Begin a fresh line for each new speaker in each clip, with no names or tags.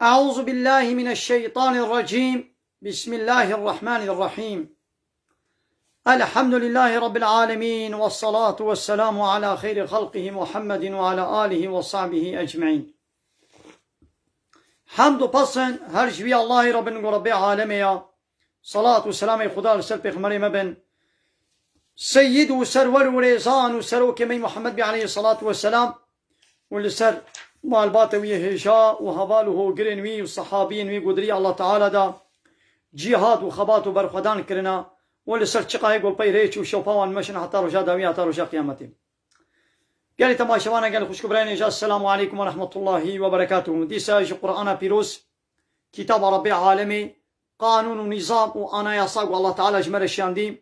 أعوذ بالله من الشيطان الرجيم. بسم الله الرحمن الرحيم. الحمد لله رب العالمين، والصلاة والسلام على خير خلقه محمد وعلى آله وصحبه أجمعين. حمد و پسند هر جوی الله رب عالمه. صلاة و سلام خدا لسر پیغمبر مبن سید و سرور و ریزان و سروک می محمد بی علیه الصلاة والسلام و لسر مالبات وی هجا و حوال و گرن وی و صحابین وی قدری الله تعالی دا جهاد و خبات و برخدان کرنا و لسر چقای گل پی ریچ و شوپاوان مشن حتی رجا داوی حتی رجا قیامتی. گلی تماشاوانا گلی خوشک براین اجاز. السلام علیکم و رحمت الله و برکاته. دیسا اج قرآن پیروز کتاب رب عالمی قانون و نظام و آنا یاساق و الله تعالی جمر شاندیم.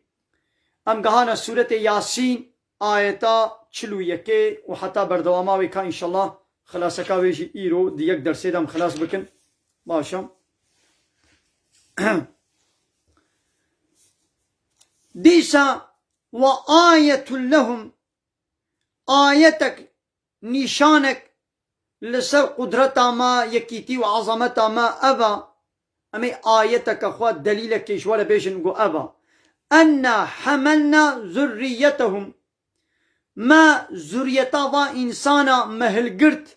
ام گهانا سورة یاسین آیتا 41 و حتی بردواماوی که انشالله خلاصه که ویجی ایرو دی یک درسی دم خلاص بکن باشم. دیسا و آیت لهم آیتک نشانک لسر قدرتا ما یکیتی و عظمتا ما ابا امی آیتک خواه دلیلک کشوال بیشن گو ابا انا حملنا ذریتهم ما ذریتا و انسانا مهلگرد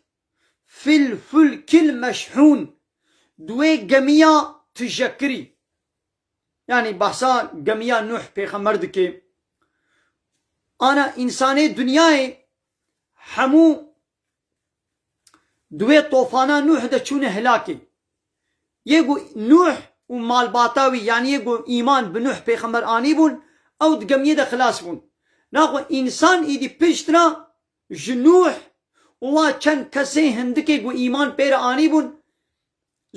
فی الفلک المشحون دوی گمیا تشکری. یعنی بحثا گمیا نوح پیغمبر که آنا انسان دنیای همو دوی طوفانا نوح دا چون هلاکی. یکو نوح و مالباتاوی یعنی یکو ایمان بنوح پیغمبر آنی بون او دا گمیه دا خلاص بون. ناخو انسان ایدی پشتنا جنوح و چند کسی هندکه گو ایمان پیر آنی بون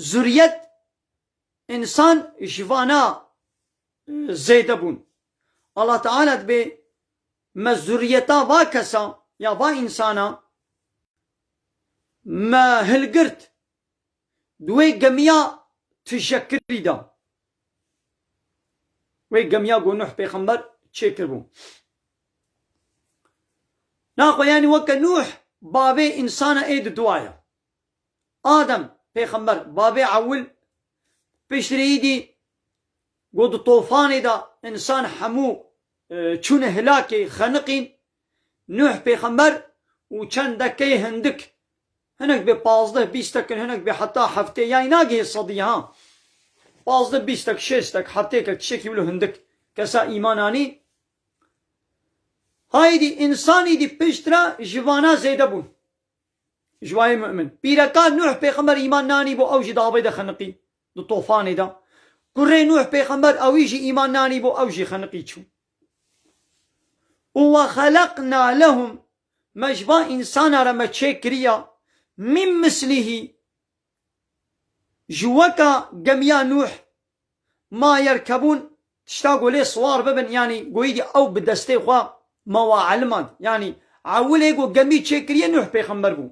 ذریت انسان جوانا زیده بون. الله تعالی به مزوریتا با کسا یا با انسانا ما هلگرد دوی گمیا تشکری دا وی گمیا گو نوح پیغمبر چه کربون. ناقو یعنی وکا نوح بابي انسان ايد دوايا آدم پیغمبر بابي عول بشريدي قد طوفاني دا انسان حمو چون هلاكي خنقين نوح پیغمبر و چند دكي هندك هناك بي 15-20 هناك بي حتى هفته يعني ناقي الصدي ها 15-20 6 هفته كتشكي ولو هندك كسا ايماناني هايدي انساني دي بشترا جوانا زيده بون جواي مؤمن بيركان نوح پیغمبر ايمان ناني بو اوجي دابي دا خنقي دو طوفاني دا كوري نوح پیغمبر اويجي ايمان ناني بو اوجي خنقي چو وخلقنا لهم مجبا انسانا رما تشكريا من مثله جوكا جميع نوح ما يركبون تشتاقوا ليه صوار ببن يعني قويدي او بدستي خوا ما علمات يعني عول يقول جميع تشكريا نوح بيخمر بو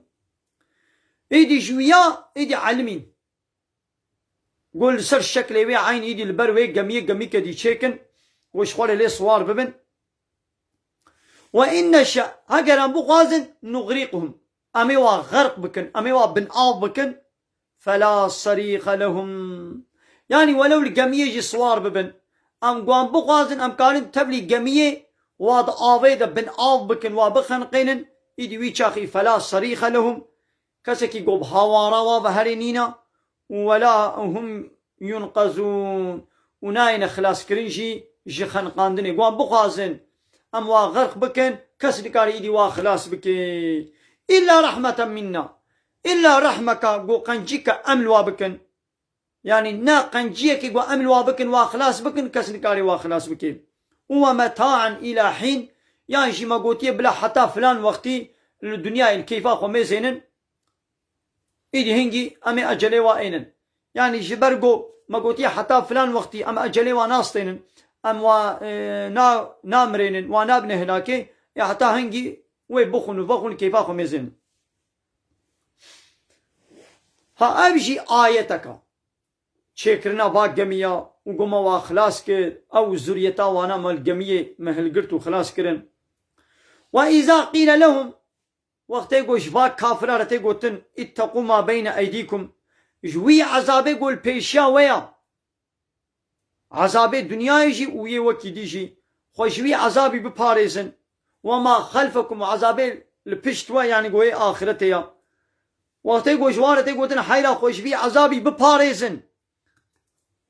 ايدي جويا ايدي علمين قول سر الشكل وي عين ايدي البروي جميع كدي تشيكن وش خول ليه صوار ببن وإن شاء هاجر أبو غازن نغرقهم أمي غرق بكن أمي بن آب بكن فلا صريخ لهم. يعني ولو الجميع يجي صوار ببن أم قوان بو غازن أم كارن تبلي جميع واد آويدا بن آب بكن وابخن قينن إيدي ويشاخي فلا صريخ لهم كسكي قوب هاوارا وبهرينينا ولا هم ينقذون وناين خلاص كرنجي جخن قاندني قوان بو غازن ام غرق بكن كسر كاري ايدي خلاص بكن الا رحمة منا الا رحمك قو قنجيك امل وابكن يعني نا قنجيك قو امل وابكن وخلاص بكن كسر كاري خلاص بكن ومتاعا الى حين يعني شي ما قوتي بلا حتى فلان وقتي الدنيا الكيفا خمي زينن ايدي هنجي امي اجلي واينن يعني جبرقو ما قوتي حتى فلان وقتي ام اجلي وناستينن ام نامرين وانا ابن هناكي حتى هنجي وي بخون كيفا خميزين. ها ابجي آيتك شكرنا باق جميع وقما وخلاص كر او زريتا وانا مال جميع مهلقرتو خلاص كرن. واذا قيل لهم وقت يقول شفاك كافرة رتي قوتن اتقوا ما بين ايديكم جوي عذابي قول بيشا ويا عذابي دنيا يجي ويا وكي ديجي خوشوي عذابي بباريزن وما خلفكم عذابي لبشتوا يعني قوي آخرتها وقتی گوشوارتی گوتن حیلا خوشبی عذابی بپاريزن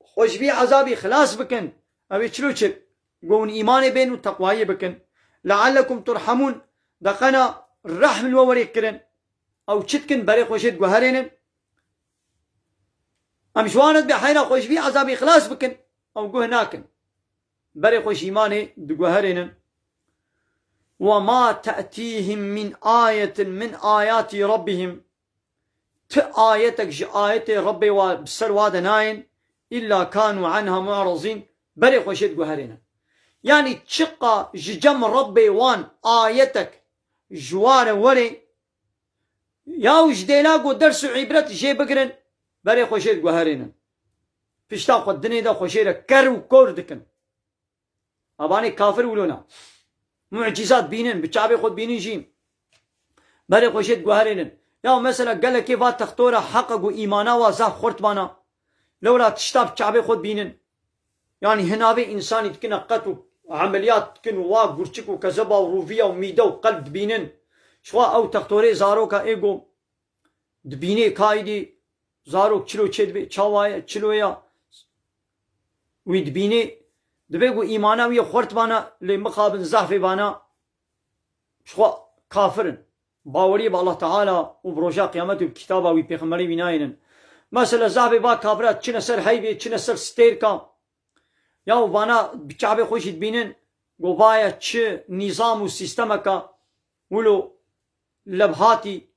خوشبی عذابی خلاص بكن اوی چلو چل قون ایمان بين وتقوای بكن لعلكم ترحمون دقنا الرحم الووري كرن او چتكن بري خوشت گوهرين امشوانت بحيلا خوشبی عذابی خلاص بكن او گوه ناكن بري خوش ایمان دگوهرين وما تأتيهم من آية من آيات ربهم آيتك جي آيات ربي وبسر وادناين إلا كانوا عنها معرضين بري خوشيت قهرين يعني تشقى جم ربي وان آيتك جوار ولي ياو جديلاقو درس عبرت جي بقرن بري خوشيت قهرين فيشتاق الدنيا دا خوشيرا كرو كوردكن أباني كافر ولونا معجزات بينن بتشابي خود بينن جيم بري خوشيت قهرين يا مثلا قال لك كيف تختورة حققوا إيمانا وزاف خورتبانا لولا تشتاب شعبي خود بينن يعني هنا بي إنسان يتكن قتو عمليات تكن واق برشك وكذبة وروفية وميدة وقلب دبينن شوا أو تختوري زاروكا إيغو دبيني كايدي زاروك چلو چد بي چاوايا چلويا ويدبيني دبيغو إيمانا ويا خورتبانا لمقابل زحفي بانا شوا كافرن باوري بالله تعالى وبروجا قيامته بكتابه وبيغمبري بناين مثلا زعبي با كابرات چنا سر هيبي چنا سر ستيركا يا وانا بچابي خوش تبينن غوبايا چ نظام وسيستمكا ولو لبهاتي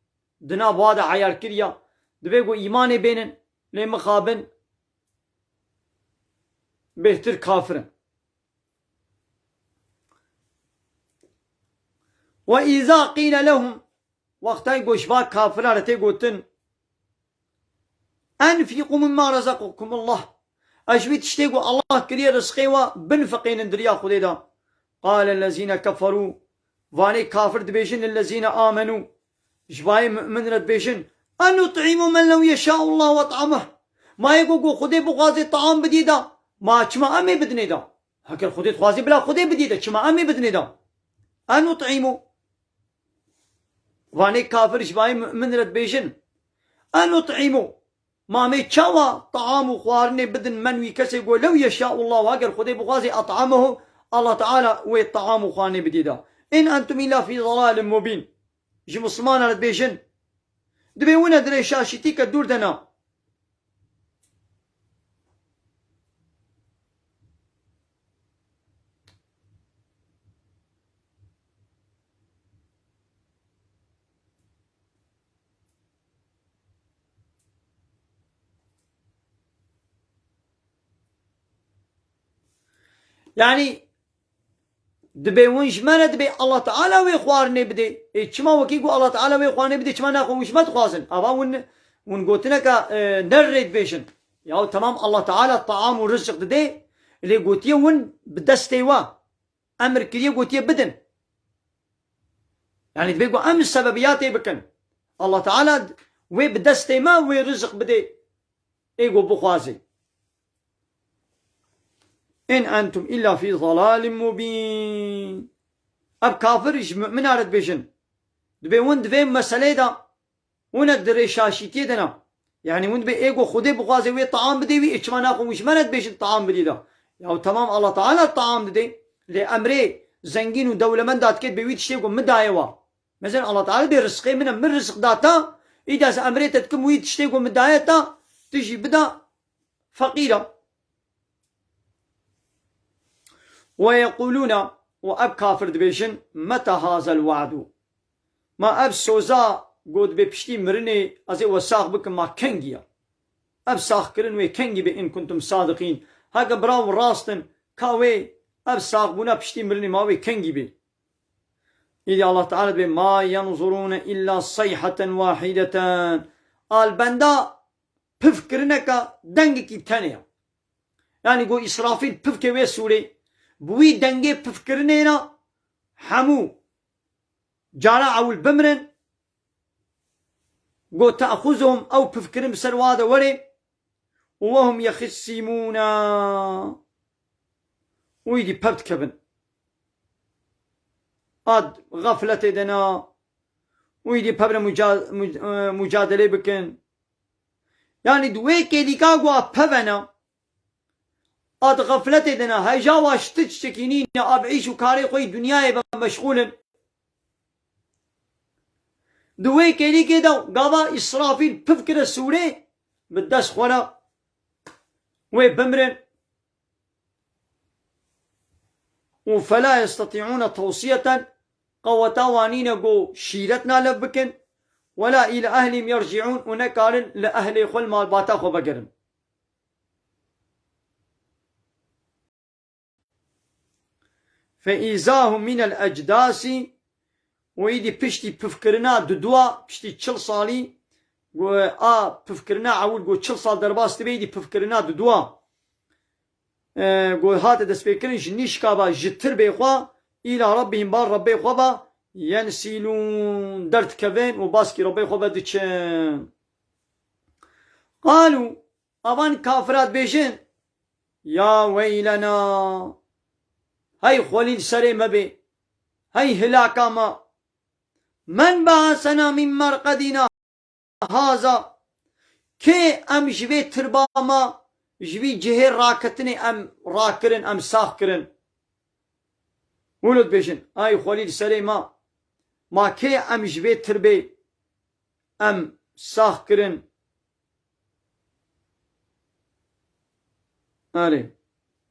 دنا وادا عيار كريا دبيغو ايمان بينن لمخابن بهتر كافر وإذا قيل لهم وقتاي گوشبا كافرة رتي قوتن أنفقوا مما رزقكم الله أجبي تشتيقوا الله كريا رزقيوا بنفقين دريا خديدا قال الذين كفروا واني كافر دبيشن الذين آمنوا جباي مؤمن ردبيشن أن نطعموا من لو يشاء الله وطعمه ما يقول خدي بغازي طعام بديدا ما چما أمي بدنيدا هكذا خدي خوازي بلا خدي بديدا چما أمي بدنيدا أن نطعموا واني كافر جباي من رد بيشن أن نطعموا ما مي تشاوا طعام خوارني بدن منوي كسي يقول لو يشاء الله واقر خدي بغازي أطعمه الله تعالى ويطعام خوارني بديدا إن أنتم إلا في ضلال مبين جي مسلمان رد بيشن دبي ونا دري شاشتي كدور دنا يعني دبي ونش ما ندبي الله تعالى ويخوارني بدي كما وكيقو الله تعالى ويخوارني بدي كما ناخو وش ما تخوازن أبا ون قوتنك نرد بيشن ياو تمام الله تعالى الطعام والرزق دي اللي قوتيه ون بدستيوا أمر كريه قوتيه بدن يعني دبي أم السببيات بكن الله تعالى وي بدستي ما وي رزق بدي ايقو بخوازي إن أنتم إلا في ضلال مبين أب كافرش من أرد بيشن دبي وند بي مسألة دا وند دري شاشيتي دنا يعني وند بي إيقو خدي بغازي وي طعام بدي وي إيش ما ناخو مش مرد بيشن طعام بدي دا يعني تمام الله تعالى الطعام بدي لأمري زنجين ودولة من دات كده بيوي تشتيقو مدايوا مثلا الله تعالى برزقي من رزق داتا إذا أمري تتكم وي تشتيقو مدايتا تجي بدا فقيرة ويقولون وأب كافر دبيشن متى هذا الوعد ما أب سوزا قد ببشتي مرني أزي وساق بكم ما كنجيا أب ساق كرن وي كنجي بإن كنتم صادقين هكا براو راستن كاوي أب ساق بنا بشتي مرني ما وي كنجي بي إذا الله تعالى بي ما ينظرون إلا صيحة واحدة البندا بفكرنك دنجك تانية يعني قو إسرافيل بفكر وي سوري بوي دنگي بفكرنينا حمو جانا عول بمرن قو تأخذهم أو بفكرهم سروادة وري وهم يخسمون ويدي ببت كبن اد غفلة دنا ويدي ببنا مجادلة بكن يعني دوي كيدي كاغوا ببنا اد غفلة دنا هاي جاواش تشتكينين ابعيش وكاري خوي دنياي مشغول دوي كيدي كده قابا إسرافيل بفكر السوري بالدس خولا وبمرن وفلا يستطيعون توصية قوتا وانين قو شيرتنا لبكن ولا إلى أهلهم يرجعون ونكارن لأهل خل مال باتا خو بقرن فإيزاهم من الأجداس ويدي بشتي بفكرنا ددوا بشتي تشل صالي و بفكرنا عول قو تشل صال درباس تبيدي بفكرنا ددوا قو هات دس بكرن جنيش كابا جتر بيخوا إلى ربهم بار ربي خوبا ينسلون درت كفين وباسكي ربي خوبا دتشن قالوا أبان كافرات بيجن يا ويلنا هاي خولين سري مبي هاي هلاكا ما من بعثنا من مرقدنا هذا كي أم جبي ترباما جبي جهر راكتني أم راكرن أم ساخكرن ولد بيشن هاي خليل سليما ما كي أم جبي تربي أم ساخكرن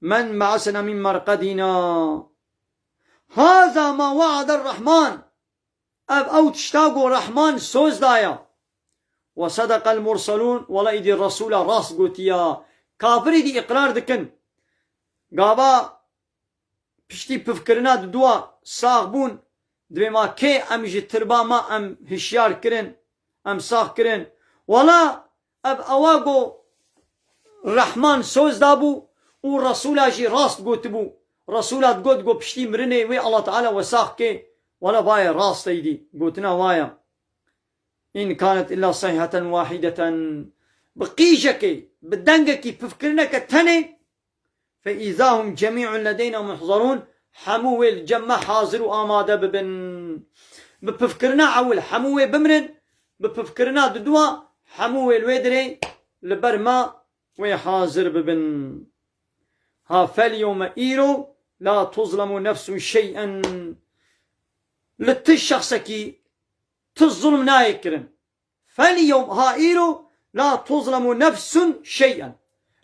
من بعثنا من مرقدنا هذا ما وعد الرحمن أو تشتاقوا رحمن سوز دايا وصدق المرسلون ولا يدي الرسول راس قوتيا كافر دي إقرار دكن قابا بشتي بفكرنا دوا ساغبون دبي ما كي أم جتربا ما أم هشيار كرن أم ساغ كرن ولا أب أواقو رحمن سوز دابو والرسول اجي راس قوتبو رسولات قوت قو بشتي مرني وي الله تعالى وساغ كي ولا بايا راس تيدي قوتنا وايا إن كانت إلا صيحة واحدة بقيجكي بدنجكي بفكرنا كتني فإذا هم جميع لدينا محضرون حمو الجمع حاضر وآمادة ببن بفكرنا عول حمو بمرن بفكرنا ددوا حمو الويدري لبرما ويحاضر ببن ها فاليوم إيرو لا تظلم نفس شيئا للتشخصكي تظلم نايكرن فاليوم ها إيرو لا تظلم نفس شيئا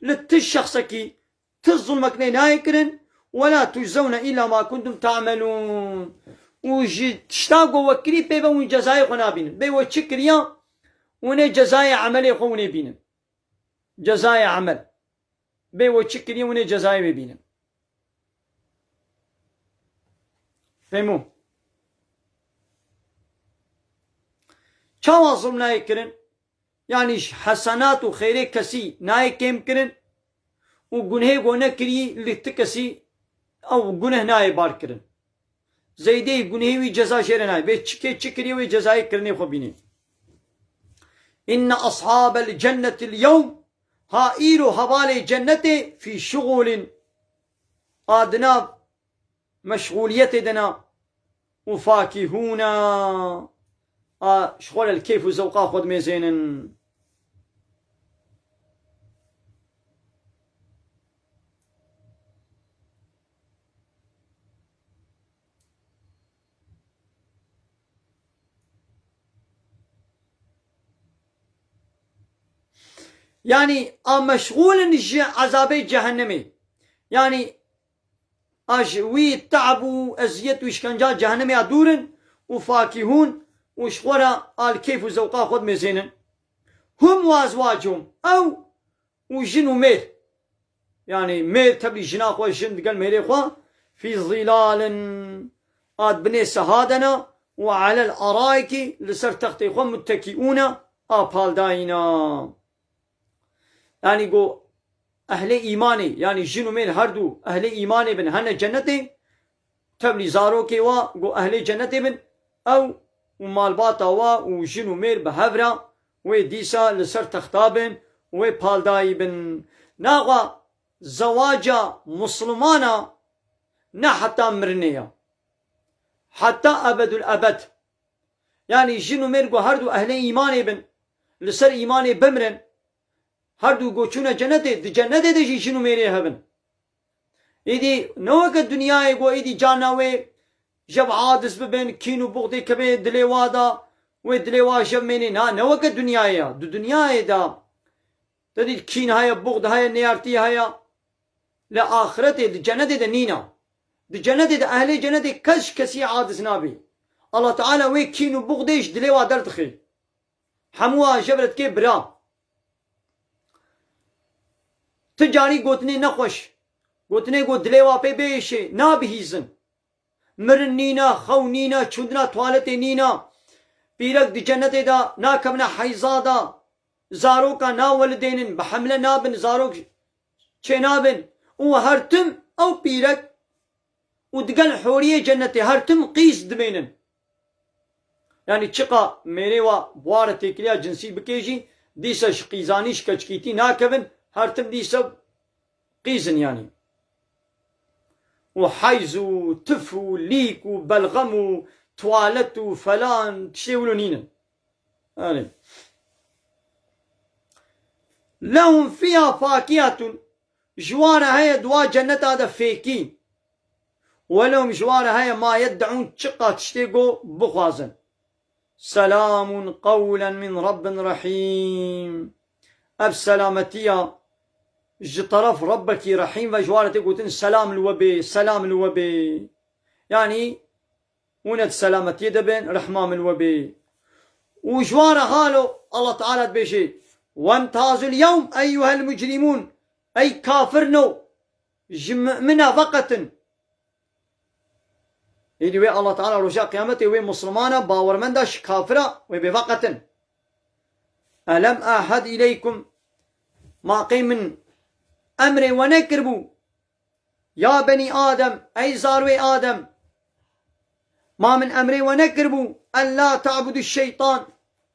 للتشخصكي تظلمك نايكرن ولا تجزون إلا ما كنتم تعملون وجي تشتاقوا وكري بيبا وين جزاي خنا بين بيوا تشكريا وني جزاي عملي خوني بين جزاي عمل بيوا تشكريا وني جزاي بين فهموا چاوا ظلم نايكرن يعني حسنات وخيري كسي نايكيم كرن وگنه گونه كري لتكسي او گنه ناي بار كرن زيدي گنه وي جزا شير ناي بي چكري وي جزاي كرني خو بيني ان اصحاب الجنة اليوم هائيرو حوالي جنتي في شغل ادنا مشغولية دنا وفاكهونا شغل الكيف وزوقا خود ميزينن يعني مشغول عذابي جهنمي يعني وي تعبوا أزيت وإشكنجات جهنمي أدورن وفاكهون وشغورا الكيف وزوقا خود مزينن هم وازواجهم أو وجن ومير يعني مير تبلي جنا خوا جن دقل ميري خوا في ظلال آد بني سهادنا وعلى الأرائك لسر تختي خوا متكئون آبال داينا يعني قو أهل إيماني يعني جن ومير هردو أهل إيماني بن هنا جنتي تبلي زارو كي وا قو أهل جنتي بن أو ومالباتا وا وجن ومير بهفرا وي ديسا لسر تختابن وي بالداي بن ناغا زواجا مسلمانا نا حتى مرنيا حتى أبد الأبد يعني جنو مرقو هردو أهل إيماني بن لسر إيماني بمرن هردو قوچونا جنته دي جنته دي جنو ميري هبن إيدي نوك الدنيا يقو إيدي جاناوي جب عادس ببن كينو بغدي كبه دليوادا ودليوا جب ميني نا نوك الدنيا يا دو دنيا دا تدي كين هيا بغد هيا نيارتي هيا لآخرته دي جنته دي نينا دي جنته دي أهل جنته كش كسي عادس نابي الله تعالى وي كينو بغديش دليوا دردخي حموها جبرت كي برا تجاري قوتني نخوش قوتني قوت دليوا بي بيشي نابهيزن مرن نينا خو نينا چودنا توالتي نينا بيرك دي جنته دا ناكمنا حيزادا زاروكا نا ولدينن بحملة نابن زاروك چه نابن و هرتم او بيرك ودقل حورية جنتي هرتم قيس دمينن يعني چقا ميريوا بوارة تكليا جنسي بكيجي ديسا شقيزاني شكچكيتي ناكبن هرتم ديسا قيزن يعني وحيزو تفو ليكو بلغمو توالتو فلان تشيولو نينن يعني لهم فيها فاكهة جوانا هيا دوا جنة هذا فيكين ولهم جوانا هيا ما يدعون شقا تشتيقو بخوازن سلام قولا من رب رحيم أب سلامتيا طرف ربك رحيم وجوارتي قلتن سلام الوبي سلام الوبي يعني ونت سلامتي دبن رحمام الوبي وجوار هالو الله تعالى بيشي وامتازوا اليوم أيها المجرمون أي كافرنو منا فقط يدي وي الله تعالى رجاء قيامته وي مسلمانا باور من داش كافرة وي بفقط ألم أحد إليكم ما قيم من أمر ونكربو يا بني آدم أي زاروي آدم ما من أمر ونكربو أن لا تعبدوا الشيطان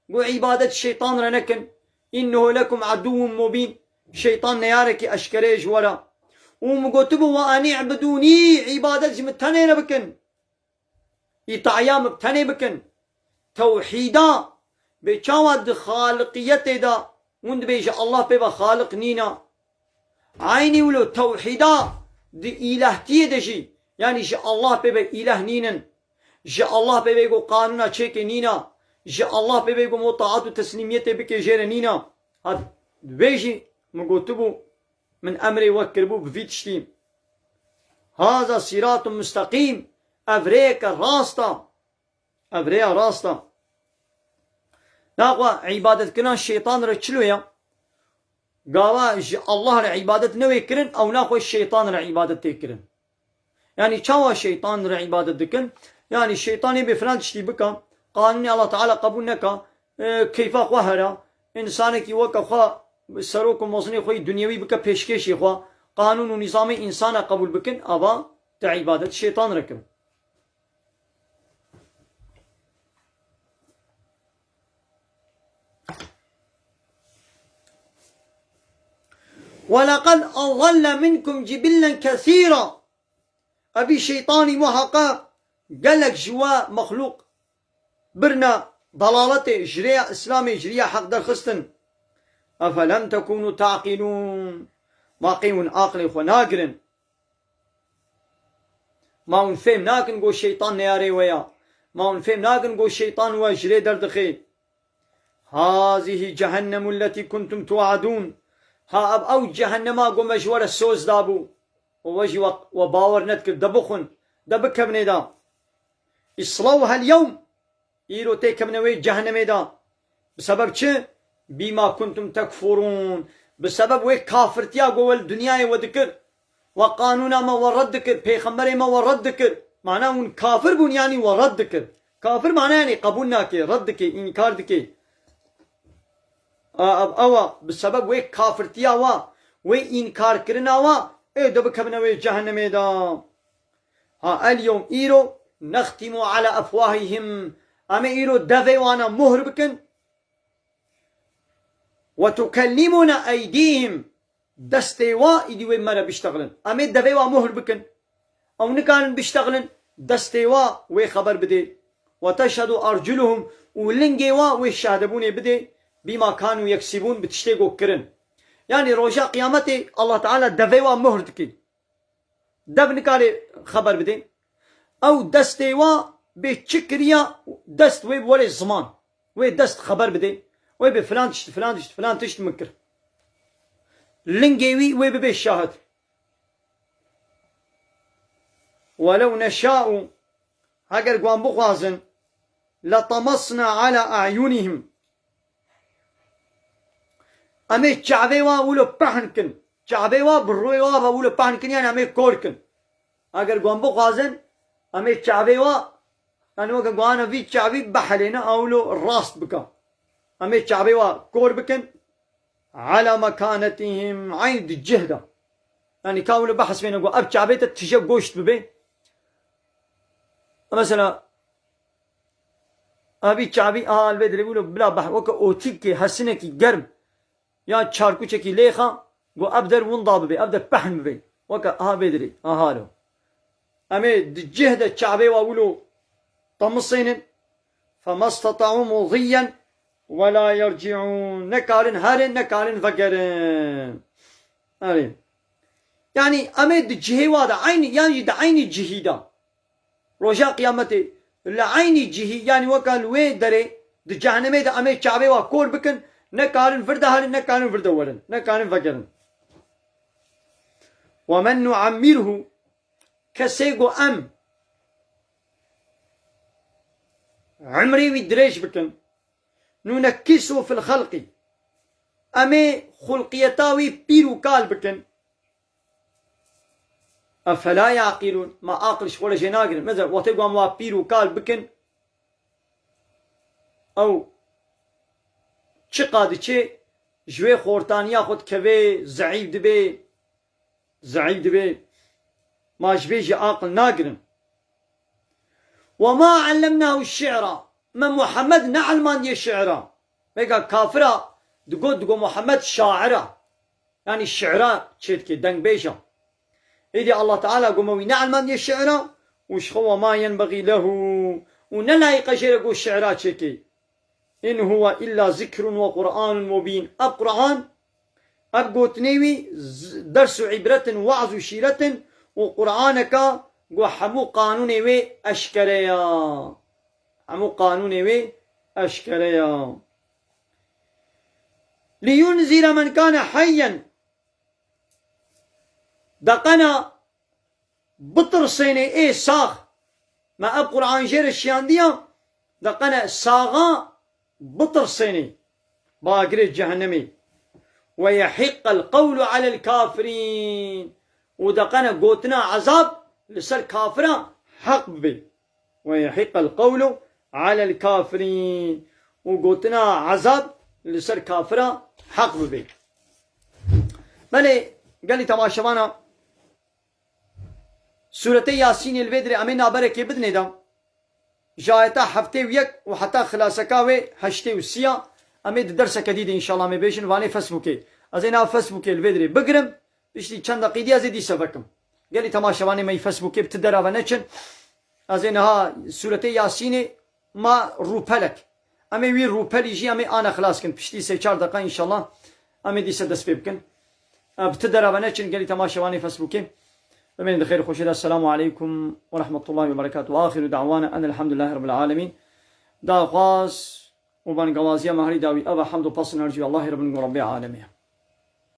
وعبادة الشيطان رنكن إنه لكم عدو مبين شيطان نيارك أشكريج ولا ومقتبوا وأن اعبدوني عبادة متنين بكن إطعيام بتنين بكن توحيدا بچاود خالقيت دا وند بيش الله بيبا خالق نينا عيني ولو توحيدا دي إلهتي دشي يعني ش الله بيبا إله نينن ش الله بيبا يقو قانونا چيك نينا ش الله بيبا يقو مطاعات وتسليميت بك جير نينا هاد بيجي مقوتبو من أمري وكربو بفيتشتيم هذا صراط مستقيم أفريك راستا أفريك راستا ناقوا عبادت كنا الشيطان رچلويا قاوا الله عبادت نوي كرن او ناقوا الشيطان عبادت تكرن يعني چاوا الشيطان عبادت دكن يعني الشيطان بفلان تشتي بكا قانون الله تعالى قبول نكا كيف قهرا انسانك وكا خوا سروك موزني خوي دنيوي بكا پیشکشي خوا قانون ونظام انسان قبول بكن ابا تعبادت الشيطان ركن ولقد أضل منكم جبلا كثيرا أبي شيطاني محقا قالك جوا مخلوق برنا ضلالته جريا إسلامي جريا حق در خستن أفلم تكونوا تعقلون ما قيمون عقل وناقرن ما ونفهم ناكن قو الشيطان نياري ويا ما ونفهم ناكن قو الشيطان وجري دردخي هذه جهنم التي كنتم توعدون ها اب او جهنما قو مجور السوز دابو ووجي وباور نتكر دبخن دبكبني دا اصلوها اليوم ايرو تيكبنوي جهنم دا بسبب چه بما كنتم تكفرون بسبب وي كافرتيا قو الدنيا ودكر وقانونا ما ورد دكر پیغمبر ما ورد دكر معناه كافر بون يعني ورد دكر كافر معناه يعني قبول ناكي رد دكي انكار دكي أوا بسبب وي كافرتيا وي إنكار كرنا إيه دبكبنا وي جهنم دا ها اليوم إيرو نختم على أفواههم أما إيرو دفي وانا مهر بكن وتكلمنا أيديهم دستي وا إدي وين مرة بيشتغلن أمي دفي وا مهر بكن أو نكان بيشتغلن دستي وا وي خبر بدي وتشهد أرجلهم ولنجي وا وي شهدبوني بدي بما كانوا يكسبون بتشتيقوا كرن يعني روجا قيامتي الله تعالى دفي وا مهر دكي دف نكالي خبر بدي أو دستي وا بتشكريا دست وي بولي الزمان وي دست خبر بدي وي بفلان تشت فلان تشت فلان تشت مكر لنجيوي وي ببي الشاهد ولو نشاء هاجر قوان بخوازن لطمسنا على أعينهم أمي تشعبي وا ولو بحنكن تشعبي وا بروي وا ولو بحنكن يعني أمي كوركن هاجر قوان بخوازن أمي تشعبي وا يعني وقت قوانا في تشعبي بحلينا أولو الراس بكا أمي تشعبي وا كور بكن على مكانتهم عند الجهدة يعني كانوا بحث بين أقول أب تشعبيت تشيب قوشت ببي مثلا أبي تشعبي البدر يقولوا بلا بحر وك أوتيكي حسنكي قرب يا تشاركو شكي ليخا قو أبدر ونضاب ببي أبدر بحن ببي وك بدري هالو أمي الجهدة تشعبي وأقولوا طمصين فما استطاعوا مضيا ولا يرجعون نكارن هارن نكارن فقرن هارن يعني أمد الجهي وادا عيني يعني دا عيني الجهيدا رجاء قيامتي لعيني الجهي يعني وكان وين دري دا جهنمي دا أمد شعبي وكور بكن نكارن فردا هارن نكارن فردا ورن نكارن فقرن ومن نعمره كسيقو أم عمري ويدريش بكن ننكسه في الخلق أمي خلقيتاوي بيرو كال بكن أفلا يعقلون ما أقلش ولا شيء ناقل مثلا وتقوى ما بيرو كال بكن أو چقاد چه جوي خورتانيا خود كوي زعيب دبي ما جبيجي عاقل ناقل وما علمناه الشعر ما محمد نعلمان دي الشعراء بقى كافرة دقو محمد شاعرة يعني الشعراء تشيتكي دنگ بيشا إذا الله تعالى قموي نعلمان دي الشعراء وش هو ما ينبغي له ونلايق شيء يقول الشعراء تشيكي إن هو إلا ذكر وقرآن مبين أب قرآن أب قوتنيوي درس عبرة وعظ شيرة وقرآنك قو حمو قانوني وي أشكريا عمو قانوني وي أشكريا لينذر من كان حيا دقنا بطر سيني ايه ساغ ما اب قرآن جير الشيان ديا دقنا ساغا بطر سيني باقر الجهنمي ويحق القول على الكافرين ودقنا قوتنا عذاب لسر كافرة حق بي ويحق القول على الكافرين وقوتنا عذاب لسر كافرة حق بي بلي قال لي تماشوانا سورة ياسين الفيدري أمين أبركي بدني دا جايتا حفتي ويك وحتى خلاصكاوي هشتي وسيا أمين درس جديد إن شاء الله مبيشن واني فيسبوكي أزينا فيسبوكي الفيدري بقرم بشتي چند دقيقة زيدي سبكم قال لي تماشواني ماي فيسبوكي بتدرى ونچن أزينها سورة ياسين ما روبلك أمي وي روبلي جي أمي أنا خلاص كنت بشتي سي 4 دقائق إن شاء الله أمي دي سدس بيبكن بتدرى ونچن قال لي تماشواني فيسبوكي فمن الخير خوش السلام عليكم ورحمة الله وبركاته وآخر دعوانا أن الحمد لله رب العالمين دا غاز وبان قوازيا مهري داوي أبا حمد وبصن أرجو الله رب العالمين